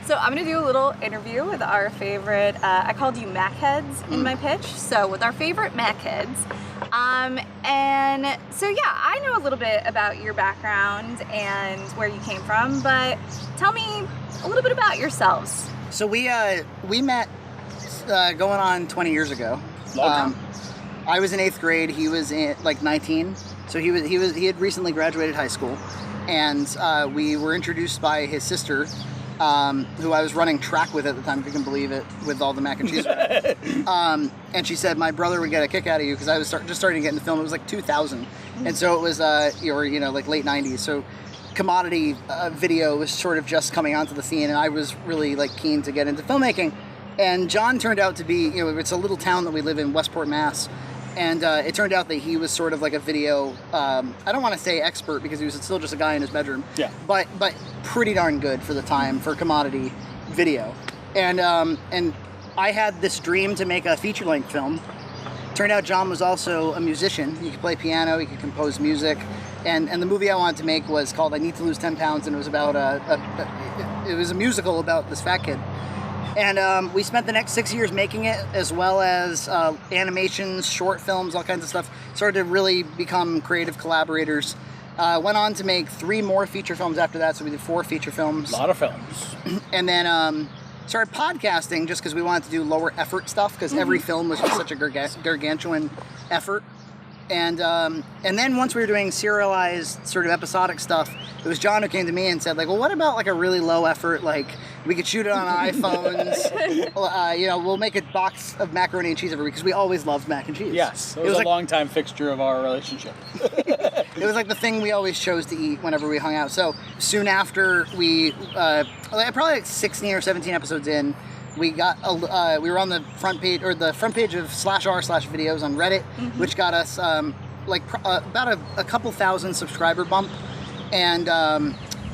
So I'm going to do a little interview with our favorite, I called you Mac heads in my pitch. So with our favorite Mac heads. And so yeah, I know a little bit about your background and where you came from, but tell me a little bit about yourselves. So we met going on 20 years ago. Long time. I was in 8th grade. He was in like 19. So he had recently graduated high school, and we were introduced by his sister, who I was running track with at the time, if you can believe it, with all the mac and cheese. And she said my brother would get a kick out of you because I was just starting to get into film. It was like 2000, and so it was like late 90s. So commodity video was sort of just coming onto the scene, and I was really like keen to get into filmmaking. And John turned out to be, it's a little town that we live in, Westport, Mass. And it turned out that he was sort of like a video, I don't want to say expert because he was still just a guy in his bedroom. Yeah. But pretty darn good for the time for commodity video. And I had this dream to make a feature-length film. Turned out John was also a musician. He could play piano, he could compose music. And the movie I wanted to make was called I Need to Lose 10 Pounds, and it was about it was a musical about this fat kid. And we spent the next 6 years making it, as well as animations, short films, all kinds of stuff. Started to really become creative collaborators. Went on to make 3 more feature films after that, so we did 4 feature films. A lot of films. And then started podcasting just because we wanted to do lower effort stuff, because every film was just such a gargantuan effort. And then once we were doing serialized sort of episodic stuff, it was John who came to me and said, like, well, what about like a really low effort, like we could shoot it on iPhones, we'll make a box of macaroni and cheese every week, because we always loved mac and cheese. Yes, it was a long-time fixture of our relationship. It was like the thing we always chose to eat whenever we hung out. So soon after we, probably like 16 or 17 episodes in, we got we were on the front page of /r/videos on Reddit, which got us about a couple thousand subscriber bump, and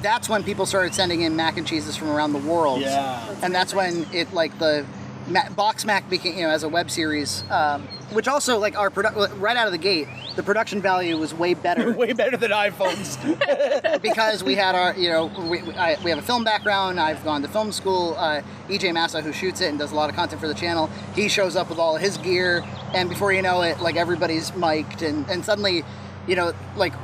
that's when people started sending in mac and cheeses from around the world. Yeah, and that's when it the BoxMac became, as a web series, which also like our right out of the gate, the production value was way better. Way better than iPhones. Because we had our, we have a film background. I've gone to film school. EJ Massa, who shoots it and does a lot of content for the channel, he shows up with all of his gear, and before you know it, like everybody's mic'd, and suddenly, like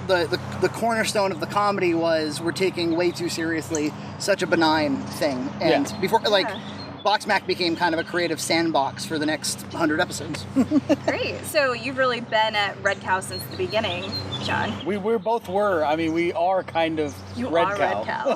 the cornerstone of the comedy was we're taking way too seriously such a benign thing, and before BoxMac became kind of a creative sandbox for the next 100 episodes. Great. So you've really been at Red Cow since the beginning, John. We both were. I mean, we are kind of Red Cow.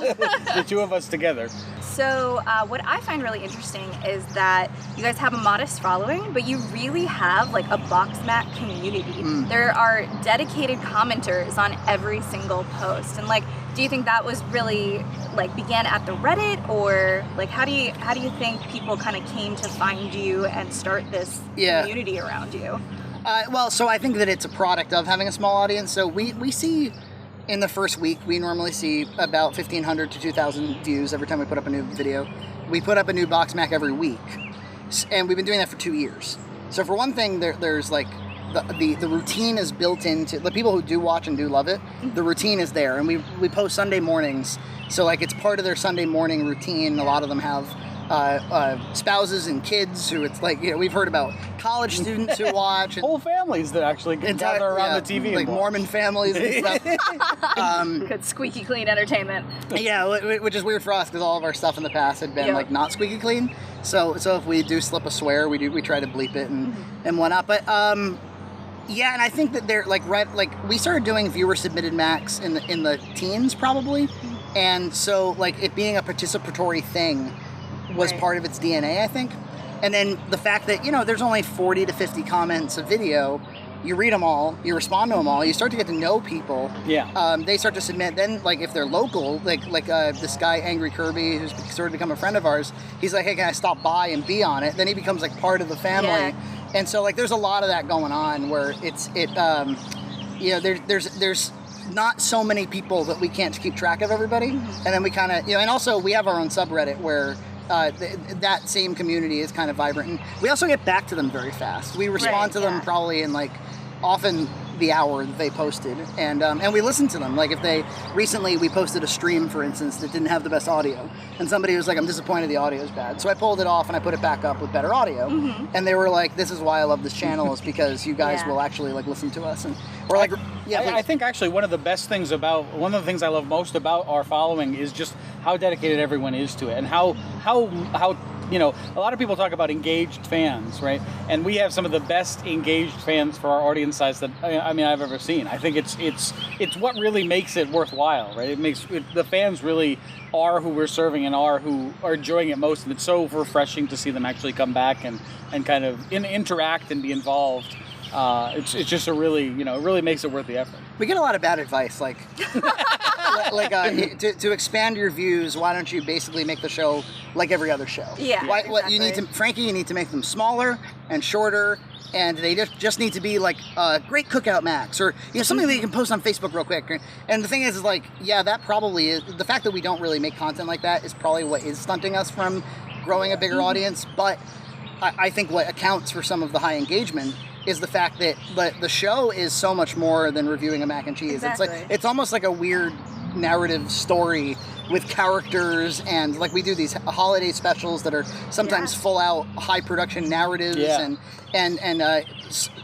The two of us together. So what I find really interesting is that you guys have a modest following, but you really have like a BoxMac community. There are dedicated commenters on every single post, and like, do you think that was really like began at the Reddit, or like how do you think people kind of came to find you and start this community around you? So I think that it's a product of having a small audience. So we see in the first week, we normally see about 1,500 to 2,000 views every time we put up a new video. We put up a new BoxMac every week, and we've been doing that for 2 years. So for one thing, there's like the routine is built into the people who do watch and do love it. The routine is there, and we post Sunday mornings, so like it's part of their Sunday morning routine. A lot of them have spouses and kids who it's like, we've heard about college students who watch, and whole families that actually gather around the TV, like Mormon families and stuff. Good squeaky clean entertainment. Yeah, which is weird for us because all of our stuff in the past had been like not squeaky clean. So if we do slip a swear, we try to bleep it and whatnot. But and I think that they're we started doing viewer submitted Macs in the teens probably, and so like it being a participatory thing was part of its DNA, I think. And then the fact that, there's only 40 to 50 comments a video, you read them all, you respond to them all, you start to get to know people. Yeah. They start to submit, then like if they're local, like this guy, Angry Kirby, who's sort of become a friend of ours, he's like, hey, can I stop by and be on it? Then he becomes like part of the family. Yeah. And so like there's a lot of that going on where there's not so many people that we can't keep track of everybody. And then we kind of, and also we have our own subreddit where that same community is kind of vibrant, and we also get back to them very fast. We respond to them probably in like often the hour that they posted, and we listened to them. Like if recently we posted a stream, for instance, that didn't have the best audio, and somebody was like, I'm disappointed the audio is bad. So I pulled it off and I put it back up with better audio, and they were like, this is why I love this channel, is because you guys will actually like listen to us. And we're like, I think actually one of the things I love most about our following is just how dedicated everyone is to it, and how you know, a lot of people talk about engaged fans, right? And we have some of the best engaged fans for our audience size that I've ever seen. I think it's what really makes it worthwhile, right? The fans really are who we're serving and are who are enjoying it most, and it's so refreshing to see them actually come back and kind of interact and be involved. It's just it really makes it worth the effort. We get a lot of bad advice, like to expand your views, why don't you basically make the show like every other show? Yeah. Exactly. You need to make them smaller and shorter, and they just need to be like great cookout Macs, or something that you can post on Facebook real quick. And the thing is like, that probably is the fact that we don't really make content like that is probably what is stunting us from growing a bigger audience. But I think what accounts for some of the high engagement is the fact that the show is so much more than reviewing a mac and cheese. Exactly. It's almost like a weird narrative story with characters, and like we do these holiday specials that are sometimes full out high production narratives, and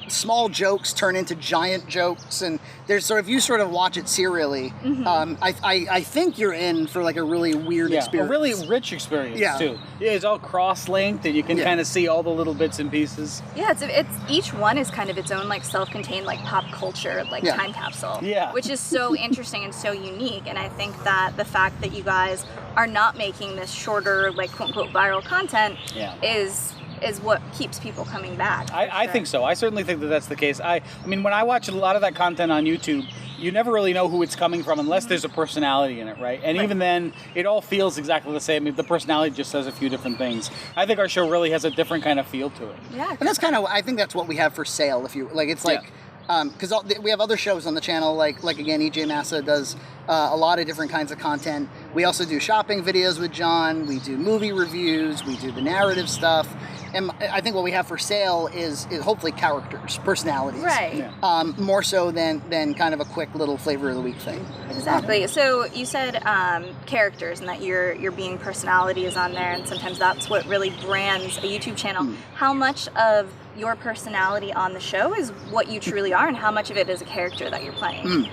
small jokes turn into giant jokes, and there's if you watch it serially, I think you're in for like a really weird experience, a really rich experience too. Yeah, it's all cross-linked, and you can kind of see all the little bits and pieces. Yeah, it's each one is kind of its own like self-contained like pop culture like time capsule. Yeah, which is so interesting and so unique. And I think that the fact that you guys are not making this shorter like quote unquote viral content is what keeps people coming back. I think so. I certainly think that that's the case. I mean, when I watch a lot of that content on YouTube, you never really know who it's coming from unless there's a personality in it, right? And even then, it all feels exactly the same. The personality just says a few different things. I think our show really has a different kind of feel to it. Yeah. And that's I think that's what we have for sale. If you like, it's like, because we have other shows on the channel, like again, EJ Massa does a lot of different kinds of content. We also do shopping videos with John. We do movie reviews. We do the narrative stuff. And I think what we have for sale is hopefully characters, personalities, right? Yeah. More so than kind of a quick little flavor of the week thing. Exactly. So you said characters, and that your being personality is on there, and sometimes that's what really brands a YouTube channel. How much of your personality on the show is what you truly are, and how much of it is a character that you're playing?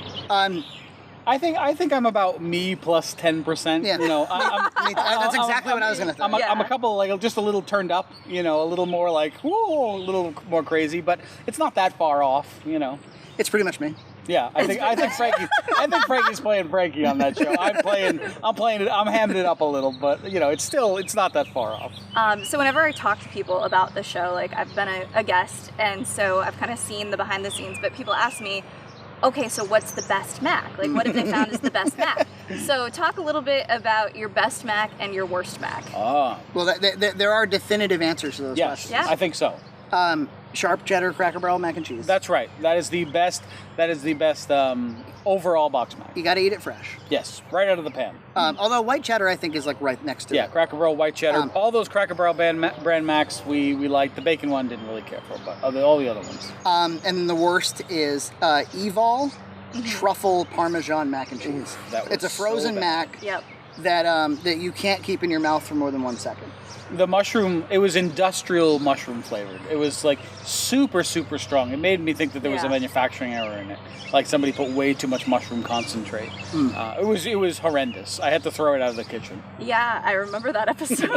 I think I'm about me plus 10%. Yeah. You know, that's exactly what I was going to think. I'm a couple, like, just a little turned up, you know, a little more like, whoa, a little more crazy, but it's not that far off, you know. It's pretty much me. Yeah, I think Frankie's playing Frankie on that show. I'm hamming it up a little, but you know, it's not that far off. So whenever I talk to people about the show, like I've been a guest, and so I've kind of seen the behind the scenes, but people ask me, okay, so what's the best Mac? Like, what have they found is the best Mac? So talk a little bit about your best Mac and your worst Mac. Well, there are definitive answers to those questions. Yeah, I think so. Sharp cheddar Cracker Barrel mac and cheese. That's right. That is the best overall BoxMac. You got to eat it fresh. Yes, right out of the pan. Although white cheddar, I think, is like right next to it. Yeah, Cracker Barrel, white cheddar. All those Cracker Barrel brand Macs we like. The bacon one didn't really care for, but all the other ones. And then the worst is Evol truffle Parmesan mac and cheese. It's a frozen mac that you can't keep in your mouth for more than 1 second. The mushroom, it was industrial mushroom flavored. It was like super, super strong. It made me think that there was a manufacturing error in it. Like somebody put way too much mushroom concentrate. It was horrendous. I had to throw it out of the kitchen. Yeah, I remember that episode.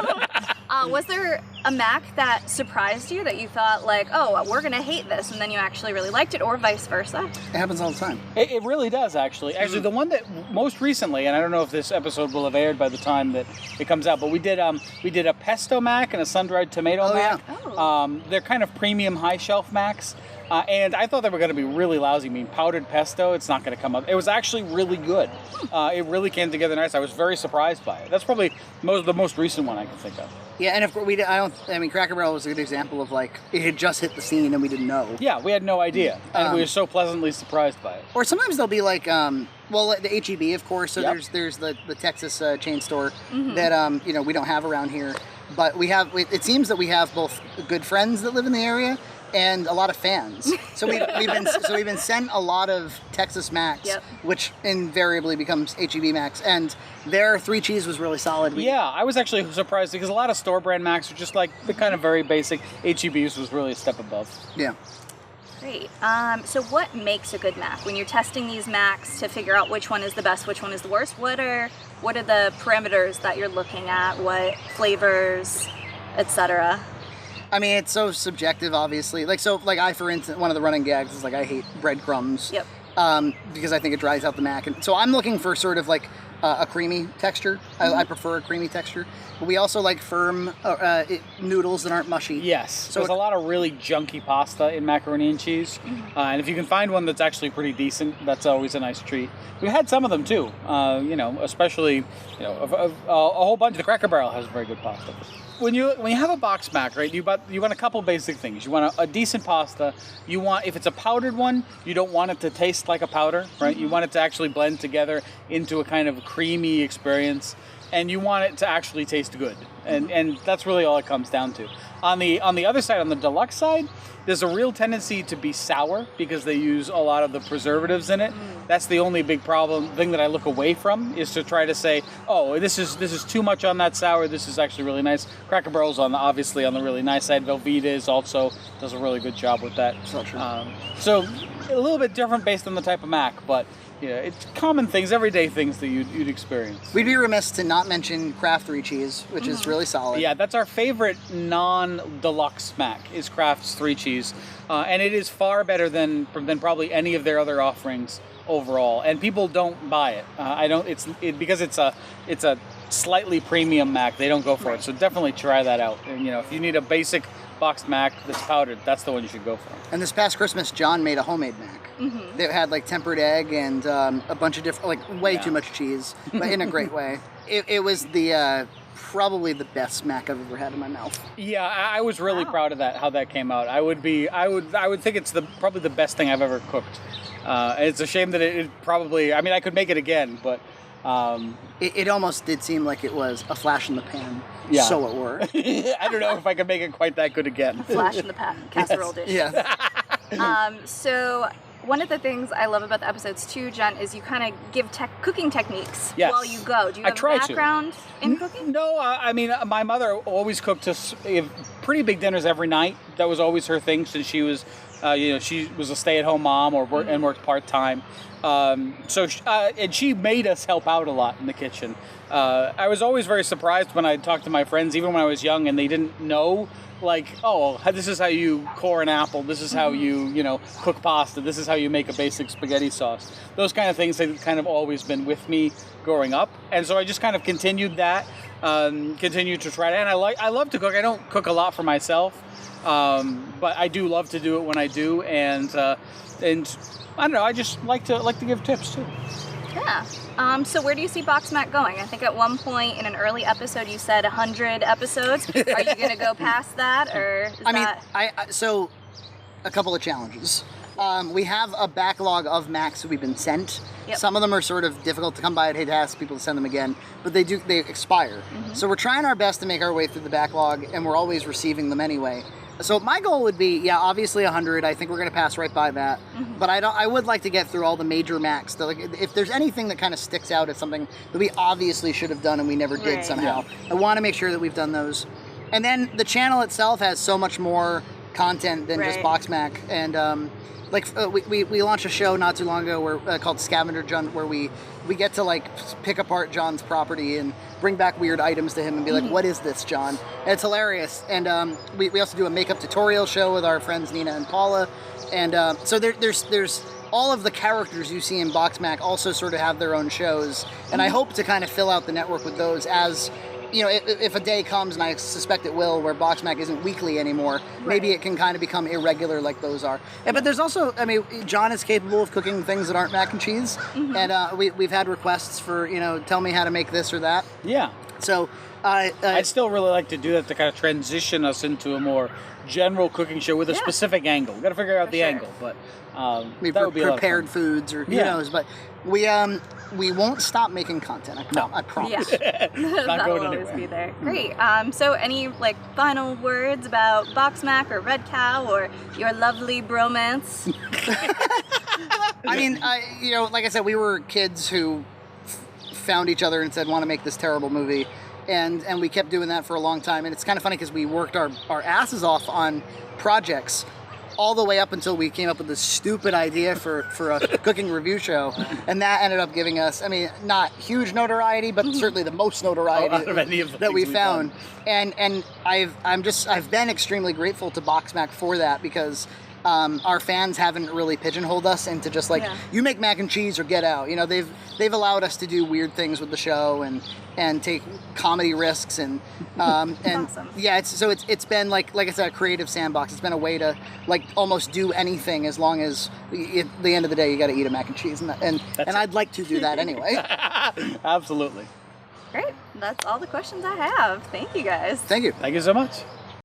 Was there a Mac that surprised you that you thought like, oh, we're gonna hate this, and then you actually really liked it, or vice versa? It happens all the time. It really does, actually. Actually, the one that most recently, and I don't know if this episode will have aired by the time that it comes out, but we did a pesto Mac and a sun-dried tomato Mac. Yeah. They're kind of premium high shelf Macs. And I thought they were going to be really lousy. I mean, powdered pesto, it's not going to come up. It was actually really good. It really came together nice. I was very surprised by it. That's probably the most recent one I can think of. Yeah, and of course Cracker Barrel was a good example of like it had just hit the scene and we didn't know. Yeah, we had no idea, and we were so pleasantly surprised by it. Or sometimes they'll be like, the HEB, of course. So there's the Texas chain store that we don't have around here, but we have. It seems that we have both good friends that live in the area. and a lot of fans. So we've been sent a lot of Texas Macs, Yep. which invariably becomes HEB Macs, and their 3 cheese was really solid. Yeah, I was actually surprised because a lot of store brand Macs are just like the kind of very basic. HEB's was really a step above. Yeah. Great. So what makes a good Mac? When you're testing these Macs to figure out which one is the best, which one is the worst, what are the parameters that you're looking at? What flavors, etc.? I mean, it's so subjective, obviously. Like I, for instance, one of the running gags is like I hate breadcrumbs. Yep. Because I think it dries out the Mac. And so I'm looking for sort of like a creamy texture. I prefer a creamy texture. But we also like firm noodles that aren't mushy. Yes. So there's a lot of really junky pasta in macaroni and cheese. And if you can find one that's actually pretty decent, that's always a nice treat. We've had some of them too. Especially, a whole bunch. The Cracker Barrel has very good pasta. When you have a BoxMac, right, you want a couple basic things. You want a decent pasta. You want, if it's a powdered one, you don't want it to taste like a powder, right? You want it to actually blend together into a kind of creamy experience, and you want it to actually taste good. And that's really all it comes down to. On the other side, on the deluxe side, there's a real tendency to be sour because they use a lot of the preservatives in it. That's the only big thing that I look away from, is to try to say, oh, this is too much on that sour. This is actually really nice. Cracker Barrel's obviously on the really nice side. Velveeta is also does a really good job with that. So true. So a little bit different based on the type of Mac, but it's common things, everyday things that you'd experience. We'd be remiss to not mention Kraft 3 cheese, which is really solid. Yeah, that's our favorite non-deluxe Mac, is Kraft's 3 cheese, and it is far better than probably any of their other offerings overall. And people don't buy it. Because it's a slightly premium Mac. They don't go for it. So definitely try that out. And if you need a basic boxed Mac that's powdered, that's the one you should go for. And this past Christmas, John made a homemade Mac. That had like tempered egg and a bunch of different, like way too much cheese, but in a great way. It was the probably the best Mac I've ever had in my mouth. Yeah, I was really proud of that, how that came out. I would think it's probably the best thing I've ever cooked. It's a shame that it probably, I mean, I could make it again, but it almost did seem like it was a flash in the pan. Yeah. So it were. I don't know if I could make it quite that good again. Flash in the pan casserole dish. Yeah. So one of the things I love about the episodes too, Jen, is you kind of give cooking techniques while you go. Do you have a background in cooking? No, I mean, my mother always cooked us pretty big dinners every night. That was always her thing since she was, she was a stay-at-home mom and worked part-time. And she made us help out a lot in the kitchen. I was always very surprised when I talked to my friends, even when I was young, and they didn't know, like, oh, this is how you core an apple. This is how you cook pasta. This is how you make a basic spaghetti sauce. Those kind of things have kind of always been with me growing up. And so I just kind of continued that, continued to try that. And I love to cook. I don't cook a lot for myself, but I do love to do it when I do. And I don't know, I just like to give tips too. Yeah. So where do you see BoxMac going? I think at one point in an early episode you said 100 episodes. Are you going to go past that, or so a couple of challenges. We have a backlog of Macs that we've been sent. Yep. Some of them are sort of difficult to come by. I'd hate to ask people to send them again, but they expire. So we're trying our best to make our way through the backlog, and we're always receiving them anyway. So my goal would be, obviously 100. I think we're going to pass right by that. But I would like to get through all the major Macs. Like, if there's anything that kind of sticks out as something that we obviously should have done and we never did somehow, I want to make sure that we've done those. And then the channel itself has so much more content than just BoxMac. And we launched a show not too long ago called Scavenger John, where we get to like pick apart John's property and bring back weird items to him and be like, what is this, John? And it's hilarious. And we also do a makeup tutorial show with our friends Nina and Paula. And so there's all of the characters you see in BoxMac also sort of have their own shows. And I hope to kind of fill out the network with those as, if a day comes, and I suspect it will, where BoxMac isn't weekly anymore, maybe it can kind of become irregular like those are. But there's also, John is capable of cooking things that aren't mac and cheese, and we've had requests for, tell me how to make this or that. Yeah. So I'd still really like to do that to kind of transition us into a more general cooking show with a specific angle. We've got to figure out the angle, but that would be prepared foods or who knows. But We won't stop making content. I promise. Yeah, that'll going always anywhere. be there. Great. So, any like final words about BoxMac or Red Cow or your lovely bromance? I mean, like I said, we were kids who found each other and said, want to make this terrible movie. And we kept doing that for a long time. And it's kind of funny because we worked our asses off on projects all the way up until we came up with this stupid idea for a cooking review show. And that ended up giving us, I mean, not huge notoriety, but certainly the most notoriety Out of any of the that we things we've found. done. And I've been extremely grateful to BoxMac for that, because our fans haven't really pigeonholed us into just like, you make mac and cheese or get out. You know, they've allowed us to do weird things with the show and take comedy risks and Awesome. yeah, it's been like I said, a creative sandbox. It's been a way to like almost do anything, as long as at the end of the day you got to eat a mac and cheese, and I'd like to do that anyway. Absolutely. Great. That's all the questions I have. Thank you guys. Thank you. Thank you so much.